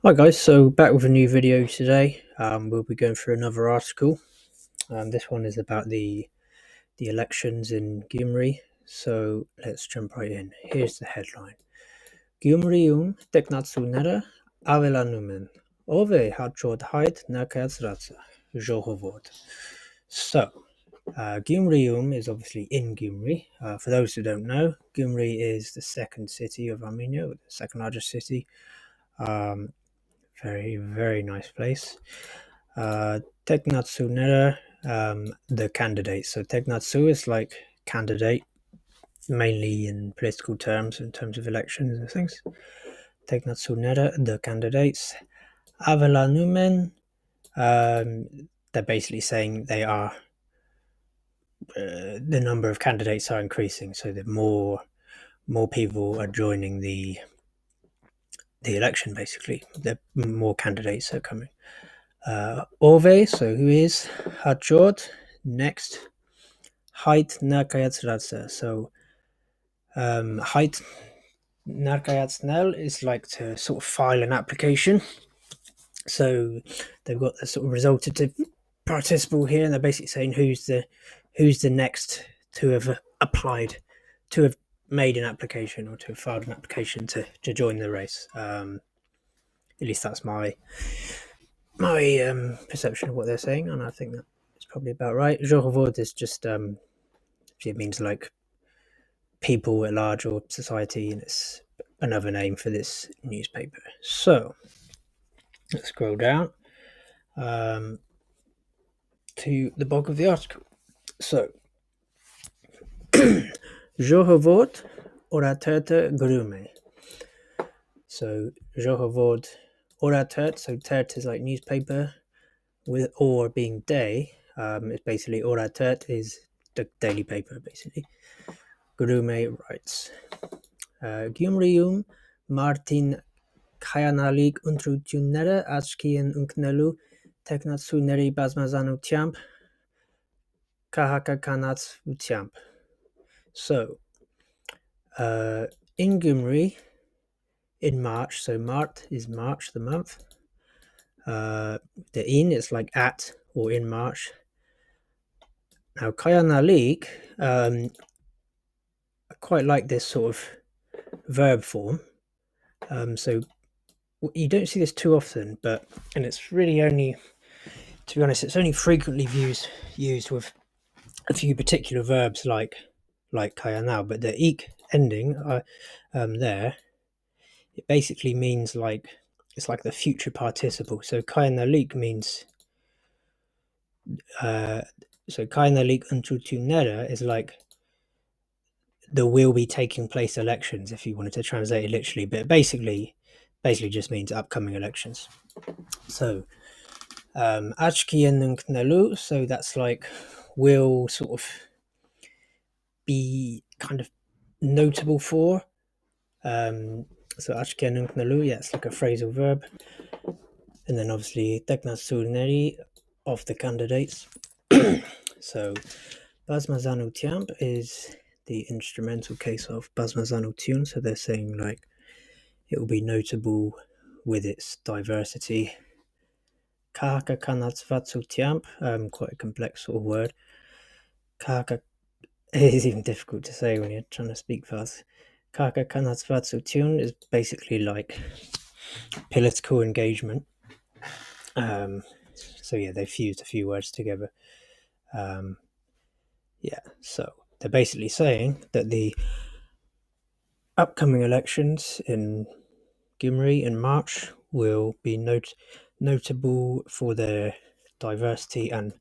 Hi guys, so back with a new video today. We'll be going through another article. This one is about the elections in Gyumri. So let's jump right in. Here's the headline: Gyumrium teknatsunera avelanumen ove hachod nakatsratsa johovod. So Gyumrium is obviously in Gyumri. For those who don't know, Gyumri is the second city of Armenia, the second largest city. Um, Very, very nice place. Teknatsu Nera, the candidate. So Teknatsu is like candidate, mainly in political terms, in terms of elections and things. Teknatsu Nera, the candidates. Avela Numen, they're basically saying they are, the number of candidates are increasing, so that more people are joining the election, basically. The more candidates are coming. Ove, so who is Hachot? Next, Height Narkayatsratsa. So, Height Narkayatsnel is like to sort of file an application. So they've got the sort of resultative participle here, and they're basically saying who's the next to have applied, to have made an application or to have filed an application to join the race. At least that's my perception of what they're saying, and I think that is probably about right. Jorovod is just it means like people at large or society, and it's another name for this newspaper. So let's scroll down to the bulk of the article. So Jorovod Oraterte Grume. So Jorovod Oratert, so tert is like newspaper, with or being day. It's basically Oratert is the daily paper, basically. Grume writes, Gyumrium Martin Kayanalik ընտրությունները աչքի են ընկնելու տեխնացուների բազմազանությամբ քաղաքականացությամբ. So, in Gyumri, in March, so Mart is March, the month. The in is like at or in March. Now, Kayanalik, I quite like this sort of verb form. So you don't see this too often, and it's really only, to be honest, it's only frequently used with a few particular verbs like kaya now. But the ik ending there, it basically means like, it's like the future participle. So kaya nalik means so kaya nalik untutunera is like there will be taking place elections, if you wanted to translate it literally, but basically just means upcoming elections. So Achkian Nknalu, so that's like will sort of be kind of notable for. So Achkian Nknalu, yeah, it's like a phrasal verb. And then obviously Teknasurneri of the candidates. So Basmazanu Tiamp is the instrumental case of Basmazanu tune, so they're saying like it will be notable with its diversity. Kahaka Kanatsvatsu Tiamp, quite a complex sort of word. Kahaka is even difficult to say when you're trying to speak fast. Kahaka Kanatsvatsu tune is basically like political engagement. So yeah, they've fused a few words together. Yeah, so they're basically saying that the upcoming elections in Gyumri in March will be notable for their diversity and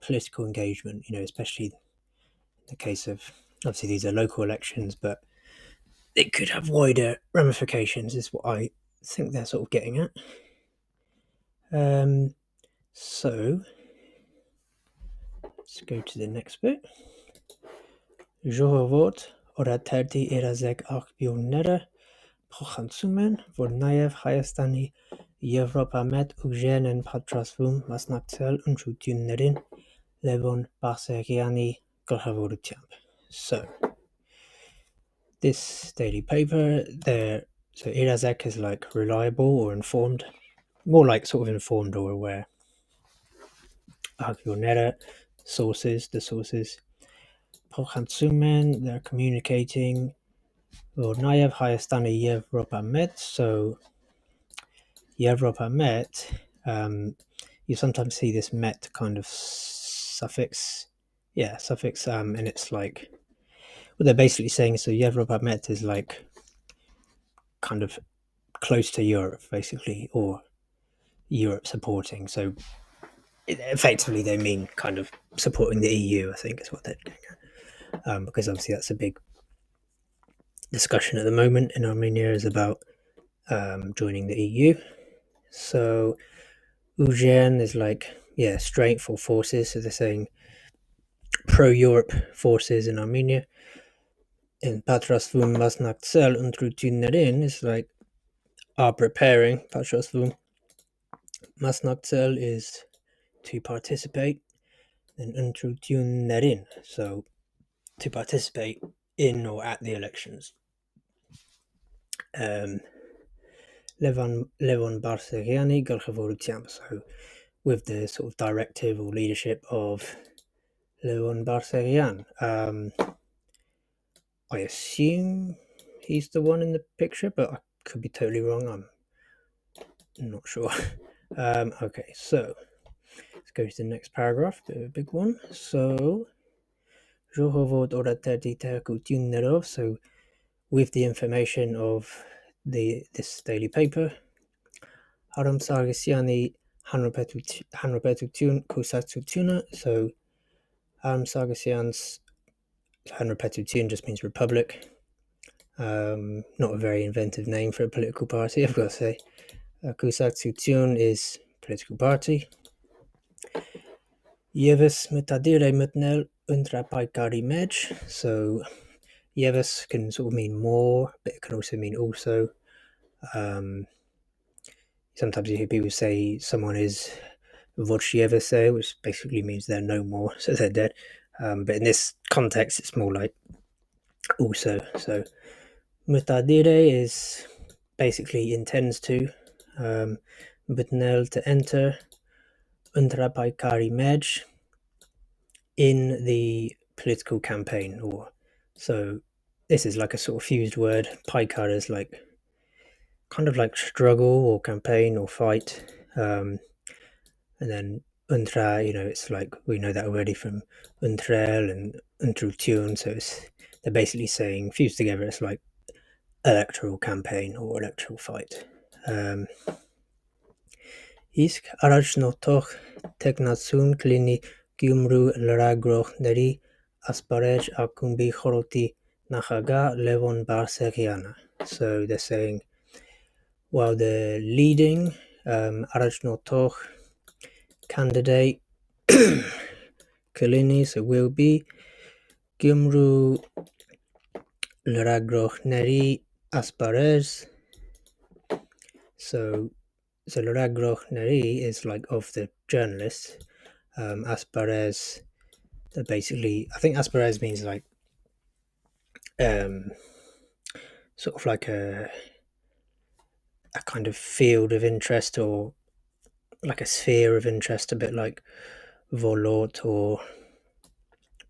political engagement, especially in the case of, obviously these are local elections, but it could have wider ramifications, is what I think they're sort of getting at. So let's go to the next bit. Ժողովուրդ օրաթերթի երազեք աղբյուրները փոխանցում են, որ նաև Հայաստանի Եվրոպամետ ուժերն են պատրաստվում մասնակցել ընտրություններին Լևոն Բաղսեղյանի գլխավորությամբ. So, this daily paper, so Irazek is like reliable or informed, more like sort of informed or aware. Agionera, sources, the sources. Pochansumen, they're communicating. Or Nayev Hayastani Yevropa Met, so Yevropa Met, you sometimes see this met kind of suffix, and it's like what they're basically saying. So Yevropa Met is like kind of close to Europe, basically, or Europe supporting. So effectively, they mean kind of supporting the EU. I think is what they're getting at, because obviously that's a big discussion at the moment in Armenia is about joining the EU. So Ugen is like, strength or forces. So they're saying pro-Europe forces in Armenia. And Patrasvum Masnaktzel und Rutinerin is like, are preparing. Patrasvum Masnaktzel is to participate. And Untrutunerin, so to participate in or at the elections. Levon Barseriani Galchavorutiam, so with the sort of directive or leadership of Levon Barserian. I assume he's the one in the picture, but I could be totally wrong. I'm not sure. Okay, so let's go to the next paragraph, the big one. So, so with the information of this daily paper, Haram Sargisiani Hanrapetutun Kusatutuna. So Haram Sargisian's Hanrapetutun just means republic. Not a very inventive name for a political party, I've got to say. Kusatutun is political party. Yevis Metadire Mutnel Untrapaikari Mej. So Yevis can sort of mean more, but it can also mean also. Sometimes you hear people say someone is Vochievese, which basically means they're no more, so they're dead. But in this context, it's more like also. So Mutadire is basically intends to, Butnel to enter, Untrapaikari Mej in the political campaign, or so this is like a sort of fused word. Paikar is like kind of like struggle or campaign or fight, and then untra, it's like we know that already from untrel and untrutune. So they're basically saying fused together. It's like electoral campaign or electoral fight. Իսկ առաջնորդող տեխնացուն կլինի Gyumru լրագրողների ասպարեջ ակումբի խորհրդի նախագահ Levon Barseriana. So they're saying, while the leading առաջնորդող candidate կլինի, so will be Gyumru լրագրողների ասպարեջ. So Luragrohneri is like of the journalists. Asparez, basically, I think Asparez means like sort of like a kind of field of interest, or like a sphere of interest, a bit like Volot or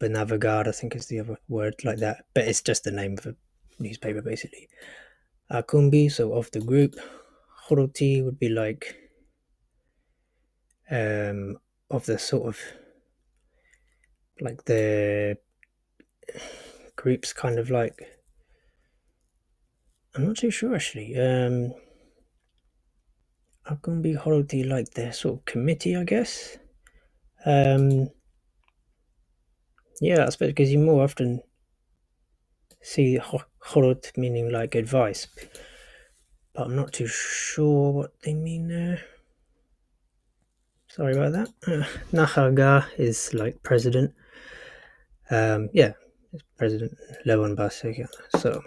Benavagard, I think is the other word like that. But it's just the name of a newspaper, basically. Akumbi, so of the group. Horoti would be like of the sort of like the groups, kind of like, I'm not too sure actually. Akumbi Horoti, like their sort of committee, I guess. Yeah, I suppose because you more often see Horot meaning like advice, but I'm not too sure what they mean there. Sorry about that. Nahaga is like president. Yeah, it's President Levon Barserian. So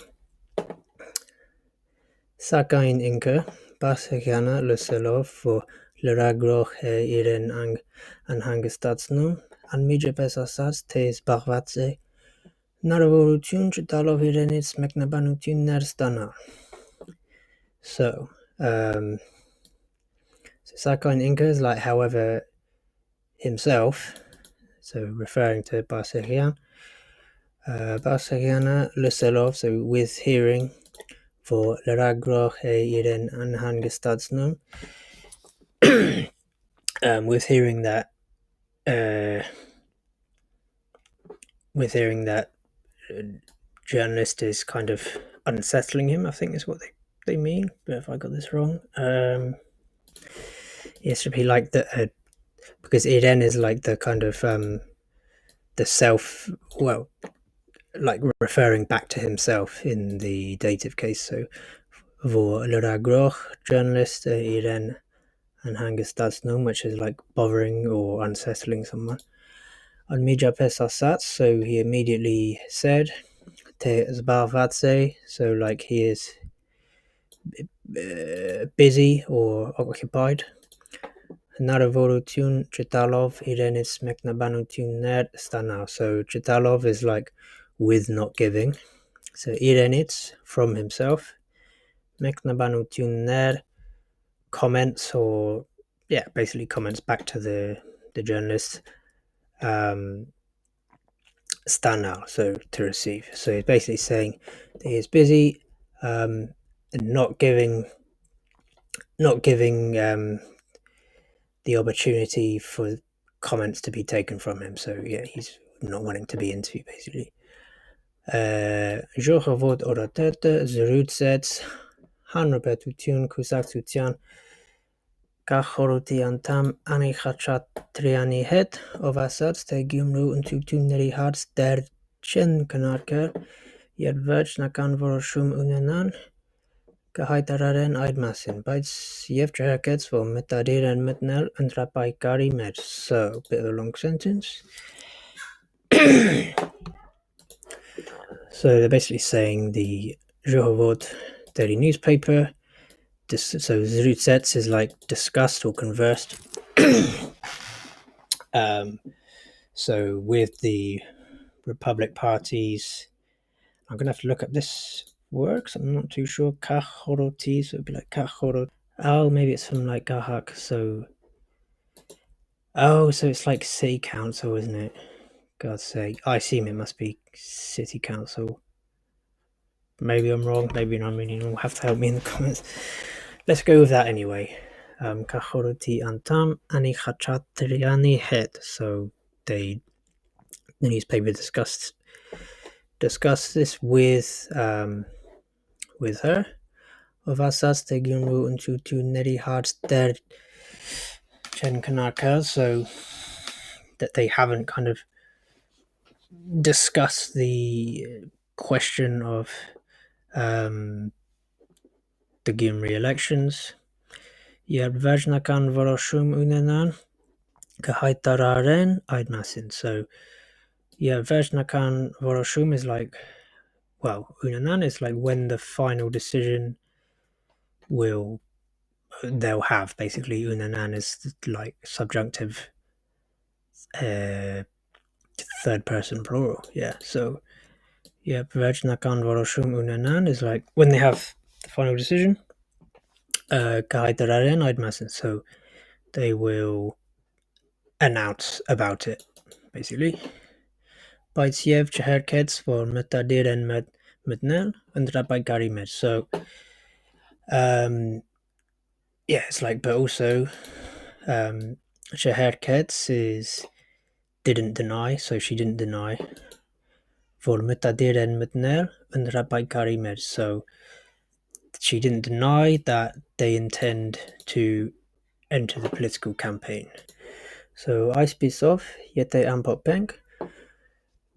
Sakain Inca Barseriana լսելով, որ լրագրող է իրեն անհանգստացնում, անմիջապես ասաց, թե զբաղված է, հնարավորություն չտալով իրենից մեկնաբանություններ ստանալ. So Sakain Inca is like however himself, so referring to Baserian. Baseriana Luselov, so with hearing for Leragroch e Iren Anhangestadsnum, with hearing that journalist is kind of unsettling him, I think is what they mean, but if I got this wrong, it should be like the because Iren is like the kind of the self, well, like referring back to himself in the dative case. So voor Leragroch, journalist Iren and Hangestasnum, which is like bothering or unsettling someone. On Mija Pesasat, so he immediately said Te Zbarvatse, so like he is busy or occupied. Naravorutun Chitalov Irenis Meknabanutun Ner Stana. So Chitalov is like with not giving. So Irenits from himself. Meknabanutun Ner comments or basically comments back to the journalist. Stana, so to receive. So he's basically saying that he's busy and not giving the opportunity for comments to be taken from him. So yeah, he's not wanting to be interviewed basically. Jochevod oratete zerutset hanrobetutiun kusakutian Kachorutiantam Anichachatriani het ovasat te Gyumru untutuneri hart der chen kanarker Jedverch nakan voroshum unenan Gehaitararen Eidmasin bites Yevdrahakets for Metadir and Metnel and Rapaikari met. So bit of a long sentence. So they're basically saying the Zhohovod daily newspaper. So Zrutsets is like discussed or conversed. So with the Republic parties, I'm gonna have to look up this works. I'm not too sure. Kahoroti, so it'd be like Kahorot. Oh, maybe it's from like Gahak. So so it's like city council, isn't it? God's sake, I assume it must be city council. Maybe I'm wrong. Maybe not. You'll have to help me in the comments. Let's go with that anyway. Kahoroti antam ani chachatriani het. So the newspaper discussed this with her. Ovasas te Gyumru untutu neri hart der Chen Kanaka, so that they haven't kind of discussed the question of the Gyumri elections. Yadvajnakan Voroshum Unenan Kahaitararen Aidmasin. So Yadvajnakan Voroshum is like, well, Unanan is like when the final decision they'll have, basically. Unanan is like subjunctive third person plural. Yeah, so Vajnakan Voroshum Unanan is like when they have the final decision. Kahaitararen Aidmasin, so they will announce about it, basically. Baitsiev Cheherkets for Metadir and Metnel and Rabbi Garimed. So it's like, but also Cheherkets didn't deny, so she didn't deny for Metadir and Metnel and Rabbi Garimed. So she didn't deny that they intend to enter the political campaign. So Aispisov Yete Ampopeng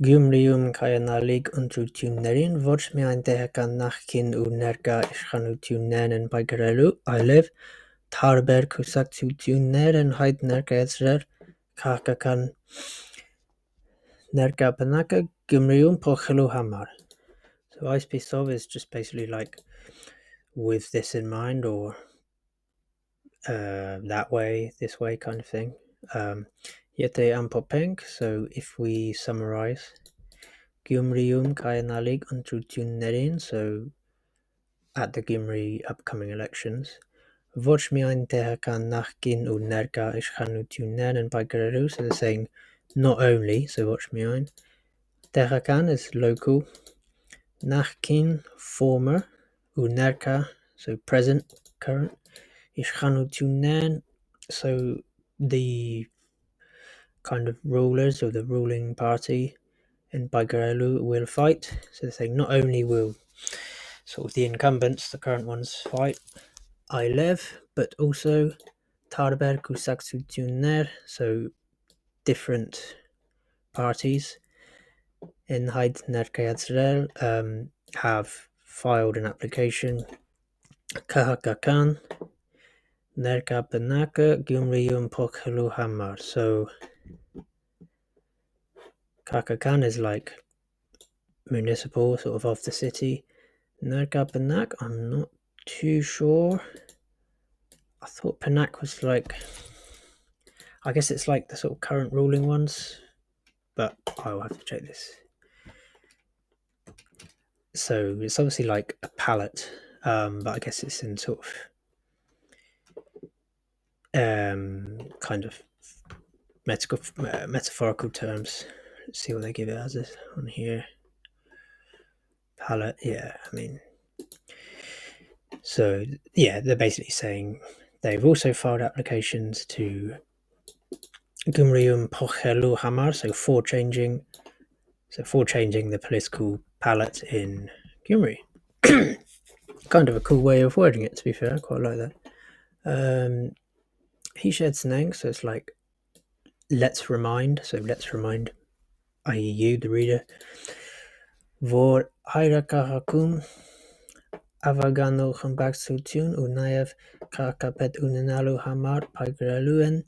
Gyumrium Kayanalig Untrutunerin Voch Mian Dehakan Nachkin Unerga Ishkanutunen Bagarelu Ilev Tarber Kusaktutuner and Hyde Nergaezrer Kakakan Nergapanaka Gyumrium Pochelu Hamar. So Aispisov is just basically like with this in mind, or that way, this way kind of thing. Yete Ampopeng, so if we summarize, Gyumrium Kayanalig Untrutunerin, so at the Gyumri upcoming elections, Ոչ միայն տեղական նախկին ու ներկա իշխանություններ են պայքարելու, so they're saying not only, so ոչ միայն, տեղական is local, նախկին, former, ու ներկա, so present, current, իշխանություններ, so the kind of rulers or the ruling party in Bagarelu will fight. So they're saying not only will sort of the incumbents, the current ones, fight Ailev, but also Tarber Kusaksutuner, so different parties in Haid Nerkayatsrel have filed an application. Kahakakan, Nerka Penaka, Gyumri Pokhelu Hamar. So Kakakan is like municipal, sort of the city. Nerka Penak, I'm not too sure. I thought Penak was like, I guess it's like the sort of current ruling ones, but I'll have to check this. So it's obviously like a palette, but I guess it's in sort of kind of metaphorical terms. Let's see what they give it as on here. Palette, yeah, I mean, so yeah, they're basically saying they've also filed applications to Gyumri Pokhelu Hamar, so for changing the political palette in Gyumri. Kind of a cool way of wording it, to be fair. I quite like that. He shared Snang, so it's like let's remind, i.e. you, the reader. Vor Hairakahakum Avagano Khambaksutyun Unayev Kakapet Uninalu Hamar Pagraluen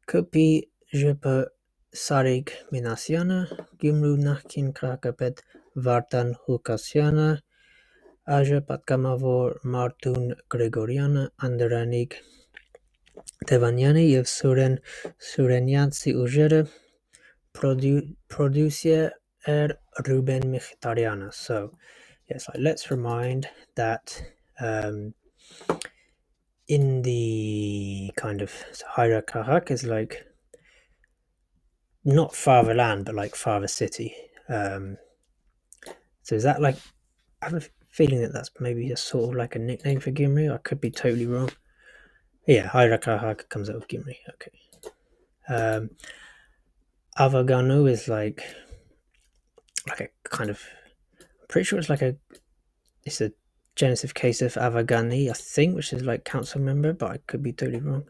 Kupi Jepa Sarig Minasiana Gimru Nakin Kakapet Vartan Hukasiana Aja Patkamavor Martun Gregoriana Anderanik Tevanyani Yev Surenyansi Ujere Producer Ruben Mkhitaryan. So yes, let's remind that in the kind of Hayrakahak is like not fatherland but like father city. So is that like, I have a feeling that that's maybe a sort of like a nickname for Gyumri. I could be totally wrong. Yeah, Hayrakahak comes out of Gyumri. Okay. Avaganu is like a kind of, I'm pretty sure it's a genitive case of Avagani, I think, which is like council member, but I could be totally wrong.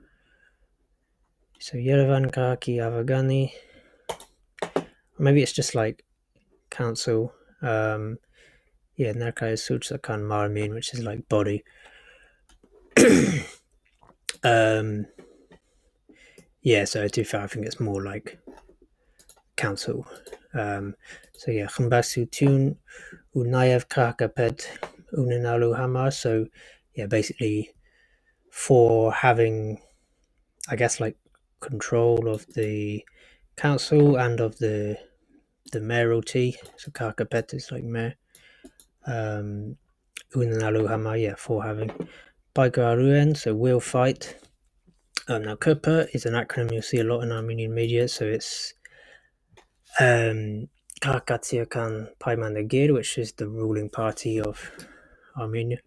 So Yerevan Kaki Avagani, or maybe it's just like council. Yeah, Nerka is Suchakan Marmin, which is like body. Yeah, so to be fair, I think it's more like council. So yeah, Khmbasu Tun Unayev Kakapet Uninalu Hamar. So yeah, basically for having, I guess, like control of the council and of the mayoralty. So Kakapet is like mayor. Uninalu Hamar, yeah, for having. Baigaruen, so will fight. Now Kupa is an acronym you'll see a lot in Armenian media, so it's Kakatsiakan Paimanagir, which is the ruling party of Armenia.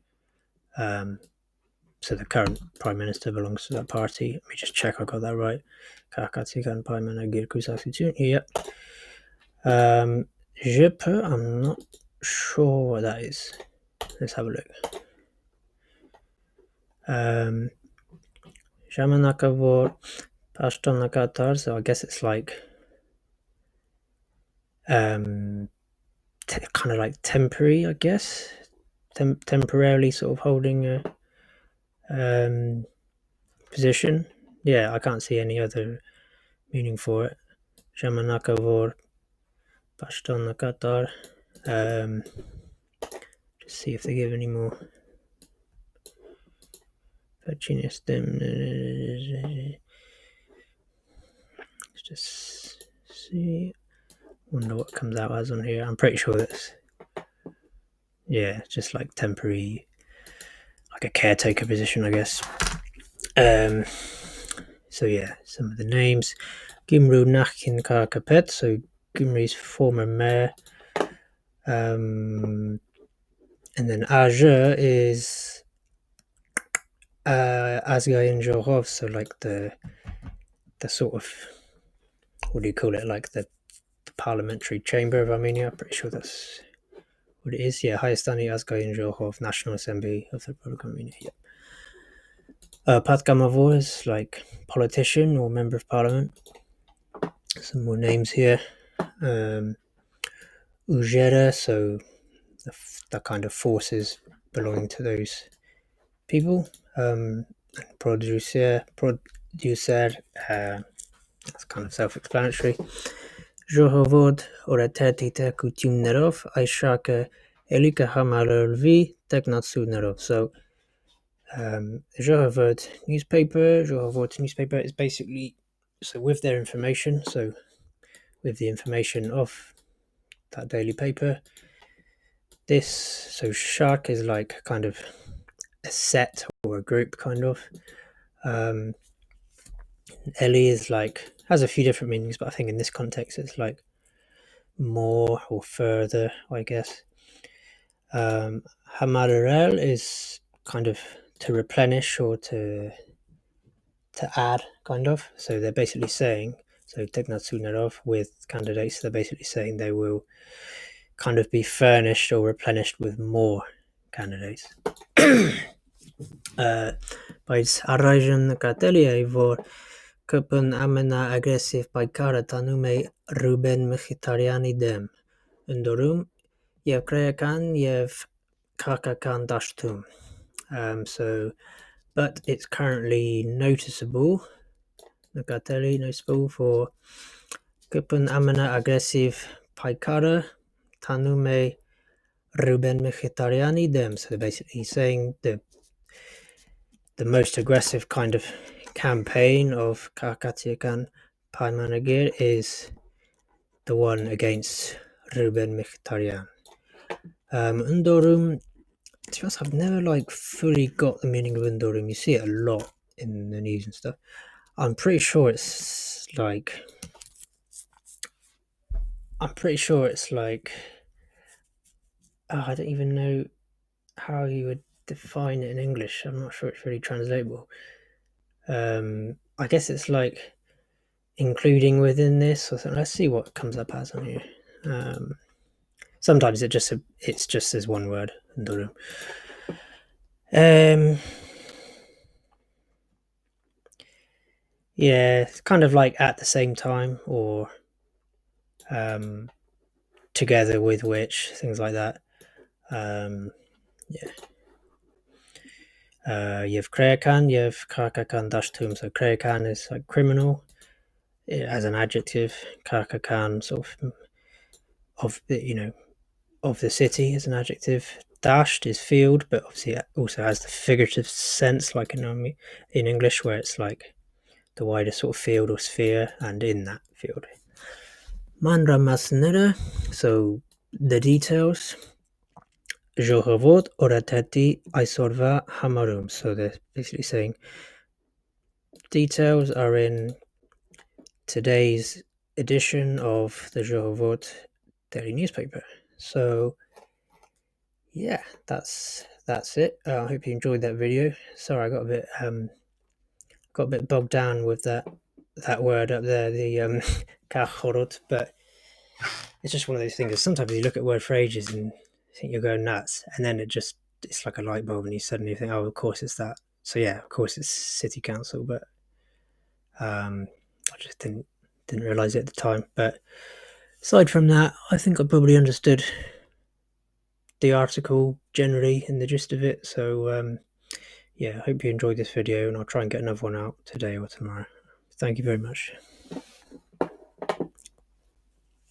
So the current prime minister belongs to that party. Let me just check I got that right. Kakatsiakan Paimanagir Kusasitun. Yep. Jipa, I'm not sure what that is. Let's have a look. Shamanakavor Pashtonakatar, so I guess it's like kind of like temporary, I guess. Temporarily sort of holding a position. Yeah, I can't see any other meaning for it. Shamanakavor Pashtonakatar. Just see if they give any more. Let's just see. Wonder what comes out as on here. I'm pretty sure that's, yeah, just like temporary, like a caretaker position, I guess. So yeah, some of the names: Gyumri Nachin Karkapet, so Gyumri's former mayor. And then Ager is Azgayin Jorov, so like the sort of, what do you call it, like the parliamentary chamber of Armenia. I'm pretty sure that's what it is. Yeah, Hayastani Azgayin Jorov, National Assembly of the Republic of Armenia. Yeah. Pat Gamavor is like politician or member of parliament. Some more names here. Ujera, so the kind of forces belonging to those people. Producer, that's kind of self-explanatory. Ժողովուրդ օրաթերթիթը կություններով այս շարքը էլի կհամալրվի տեխնացուներով. So ժողովուրդ newspaper is basically, so with their information, so with the information of that daily paper, this, so shark is like kind of a set or a group kind of. Eli is like, has a few different meanings, but I think in this context it's like more or further, I guess. Hamarel is kind of to replenish or to add, kind of. So they're basically saying, so Teknatsunarov with candidates, they're basically saying they will kind of be furnished or replenished with more candidates. Բայց առայժմ նկատելի է, որ ԿՊ-ն ամենաագրեսիվ պայքարը տանում է Ռուբեն Մխիթարյանի դեմ, ընդորում եւ քրեական եւ քաղաքական դաշտում. But it's currently noticeable for ԿՊ-ն ամենաագրեսիվ պայքարը տանում է Ruben Mkhitaryan them. So basically saying the most aggressive kind of campaign of Kakatiakan Paimanagir is the one against Ruben Mkhitaryan. Undorum, to be honest, I've never like fully got the meaning of Undorum. You see it a lot in the news and stuff. I'm pretty sure it's like I don't even know how you would define it in English. I'm not sure it's really translatable. I guess it's like including within this or something. Let's see what comes up as on here. Sometimes it's just as one word. Yeah, it's kind of like at the same time or together with which, things like that. Yeah. Yev Kreakan, Yev Karkakan Dashtum. So Kreakan is like criminal as an adjective. Karkakan sort of the of the city as an adjective. Dashed is field, but obviously it also has the figurative sense, like in English, where it's like the wider sort of field or sphere, and in that field. Mandra Masnera, so the details. Ժողովուրդ օրաթերթի այսօրվա համարում. So they're basically saying details are in today's edition of the Ժողովուրդ daily newspaper. So yeah, that's it. I hope you enjoyed that video. Sorry, I got a bit bogged down with that word up there, the kachorot, but it's just one of those things. Sometimes you look at word for ages and think you're going nuts, and then it's like a light bulb, and you suddenly think, oh, of course it's that. So yeah, of course it's city council, but I just didn't realize it at the time. But aside from that, I think I probably understood the article generally and the gist of it. So yeah, I hope you enjoyed this video, and I'll try and get another one out today or tomorrow. Thank you very much.